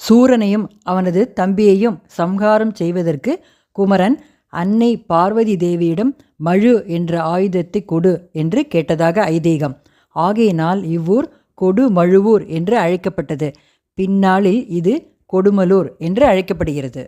சூரனையும் அவனது தம்பியையும் சம்ஹாரம் செய்வதற்கு குமரன் அன்னை பார்வதி தேவியிடம் மழு என்ற ஆயுதத்தை கொடு என்று கேட்டதாக ஐதீகம். ஆகையினால் இவ்வூர் கொடுமழுவூர் என்று அழைக்கப்பட்டது. பின்னாளில் இது கொடுமலூர் என்று அழைக்கப்படுகிறது.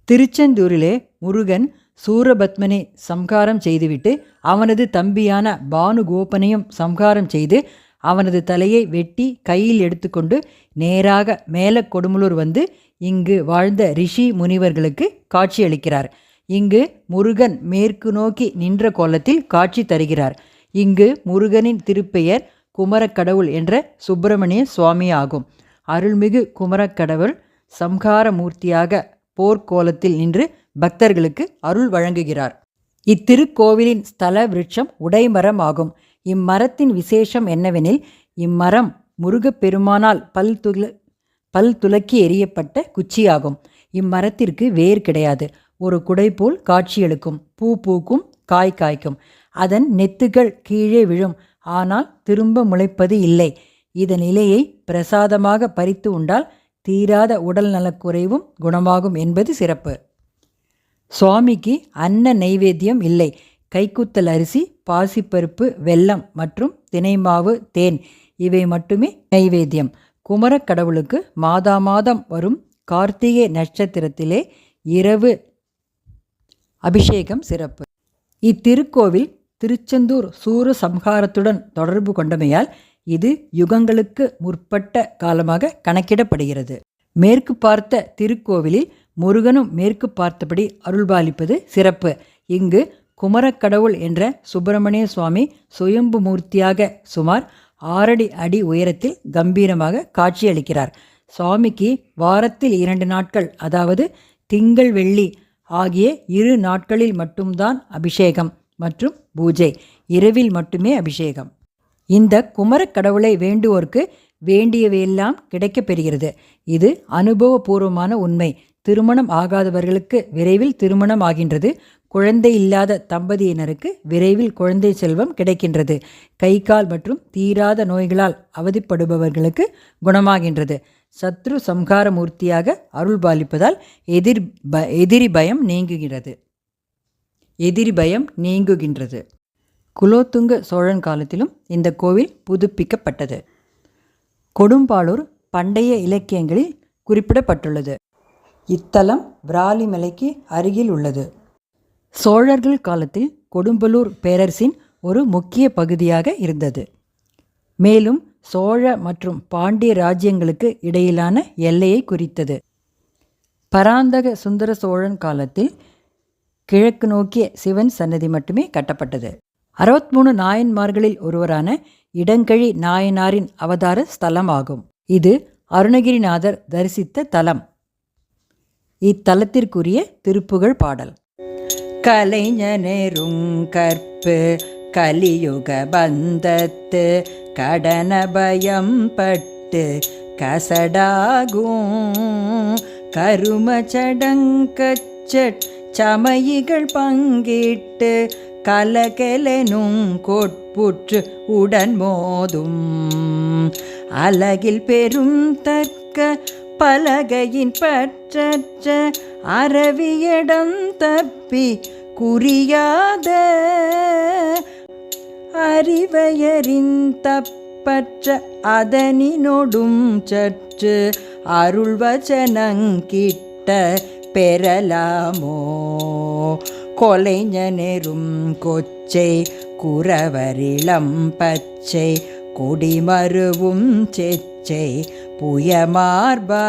திருச்செந்தூரிலே முருகன் சூரபத்மனை சம்ஹாரம் செய்துவிட்டு அவனது தம்பியான பானுகோபனையும் சம்ஹாரம் செய்து அவனது தலையை வெட்டி கையில் எடுத்துக்கொண்டு நேராக மேல கொடுமலூர் வந்து இங்கு வாழ்ந்த ரிஷி முனிவர்களுக்கு காட்சியளிக்கிறார். இங்கு முருகன் மேற்கு நோக்கி நின்ற கோலத்தில் காட்சி தருகிறார். இங்கு முருகனின் திருப்பெயர் குமரக்கடவுள் என்ற சுப்பிரமணிய சுவாமி ஆகும். அருள்மிகு குமரக்கடவுள் சம்ஹார மூர்த்தியாக போர்க்கோலத்தில் நின்று பக்தர்களுக்கு அருள் வழங்குகிறார். இத்திருக்கோவிலின் ஸ்தல விருட்சம் உடைமரம் ஆகும். இம்மரத்தின் விசேஷம் என்னவெனில், இம்மரம் முருகப்பெருமானால் பல் துலக்கி எறியப்பட்ட குச்சியாகும். இம்மரத்திற்கு வேர் கிடையாது. ஒரு குடை போல் காட்சியளிக்கும். பூ பூக்கும், காய் காய்க்கும். அதன் நெத்துகள் கீழே விழும், ஆனால் திரும்ப முளைப்பது இல்லை. இதன் இலையை பிரசாதமாக பறித்து உண்டால் தீராத உடல் நலக்குறைவும் குணமாகும் என்பது சிறப்பு. சுவாமிக்கு அன்ன நைவேத்தியம் இல்லை. கைக்குத்தல் அரிசி, பாசிப்பருப்பு, வெல்லம் மற்றும் தினைமாவு, தேன் இவை மட்டுமே நைவேத்தியம். குமரக்கடவுளுக்கு மாதா மாதம் வரும் கார்த்திகை நட்சத்திரத்திலே இரவு அபிஷேகம் சிறப்பு. இத்திருக்கோவில் திருச்செந்தூர் சூரசம்ஹாரத்துடன் தொடர்பு கொண்டமையால் இது யுகங்களுக்கு முற்பட்ட காலமாக கணக்கிடப்படுகிறது. மேற்கு பார்த்த திருக்கோவிலில் முருகனும் மேற்கு பார்த்தபடி அருள்பாலிப்பது சிறப்பு. இங்கு குமரக்கடவுள் என்ற சுப்பிரமணிய சுவாமி சுயம்பு மூர்த்தியாக சுமார் 6 அடி உயரத்தில் கம்பீரமாக காட்சியளிக்கிறார். சுவாமிக்கு வாரத்தில் 2 நாட்கள், அதாவது திங்கள் வெள்ளி ஆகிய 2 நாட்களில் மட்டும்தான் அபிஷேகம் மற்றும் பூஜை. இரவில் மட்டுமே அபிஷேகம். இந்த குமரக்கடவுளை வேண்டுவோர்க்கு வேண்டியவையெல்லாம் கிடைக்கப் பெறுகிறது. இது அனுபவபூர்வமான உண்மை. திருமணம் ஆகாதவர்களுக்கு விரைவில் திருமணம் ஆகின்றது. குழந்தை இல்லாத தம்பதியினருக்கு விரைவில் குழந்தை செல்வம் கிடைக்கின்றது. கை கால் மற்றும் தீராத நோய்களால் அவதிப்படுபவர்களுக்கு குணமாகின்றது. சத்ரு சம்ஹார மூர்த்தியாக அருள்பாலிப்பதால் எதிரி பயம் நீங்குகின்றது. குலோத்துங்க சோழன் காலத்திலும் இந்த கோவில் புதுப்பிக்கப்பட்டது. கொடும்பாளூர் பண்டைய இலக்கியங்களில் குறிப்பிடப்பட்டுள்ளது. இத்தலம் விராலிமலைக்கு அருகில் உள்ளது. சோழர்கள் காலத்தில் கொடும்பலூர் பேரரசின் ஒரு முக்கிய பகுதியாக இருந்தது. மேலும் சோழ மற்றும் பாண்டிய ராஜ்யங்களுக்கு இடையிலான எல்லையை குறித்தது. பராந்தக சுந்தர சோழன் காலத்தில் கிழக்கு நோக்கிய சிவன் சன்னதி மட்டுமே கட்டப்பட்டது. 63 நாயன்மார்களில் ஒருவரான இடங்கழி நாயனாரின் அவதார ஸ்தலம் ஆகும். இது அருணகிரிநாதர் தரிசித்த தலம். இத்தலத்திற்குரிய திருப்புகழ் பாடல். கலைஞனெருங்கற்பு கலியுக பந்தத்து கடனபயம் பட்டு கசடாகும் கரும சடங்கச்சட் சமயிகள் பங்கிட்டு கலகெலனும் கொட்புற்று உடன் மோதும் அலகில் பெரும் தற்க பலகையின் பற்றற்ற அரவியடம் தப்பி குறியாத அறிவையரின் தப்பற்ற அதனினொடும் சற்று அருள்வச்சனங்கிட்ட பெறலாமோ கொலைஞனெரும் கொச்சை குறவரிளம் பச்சை கொடிமருவும் செச்சை புயமார்பா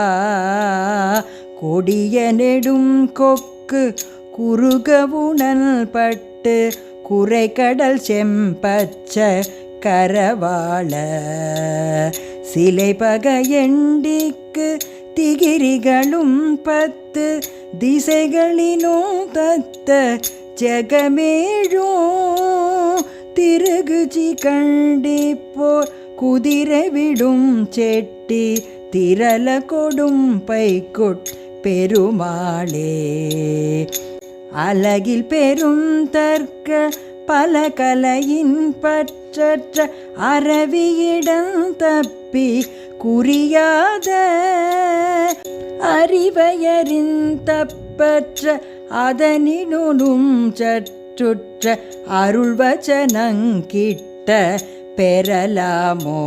கொடிய நெடும் கொக்கு குறுகவுணல் பட்டு குறைகடல் செம்பச்ச கரவாள சிலை பகையண்டிக்கு திகிரிகளும் 10 திசைகளினும் தத்த ஜெகமேழும் திருகுஜி கண்டிப்போர் குதிரை விடும் செட்டி திரள கொடும் பைக்குட் பெருமாளே அலகில் பெரும் தர்க்க பல கலையின் பற்றற்ற அரவியிடம் தப்பி குறியாத அறிவையறிந்தப்பற்ற அதனினும் சற்றுற்ற அருள்வச்சனங்கிட்ட பெறலாமோ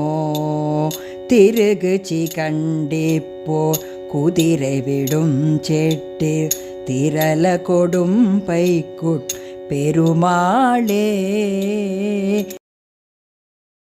திருகுச்சி கண்டிப்போ குதிரை விடும் செட்டு திரள கொடும் பைக்குட் பெருமாளே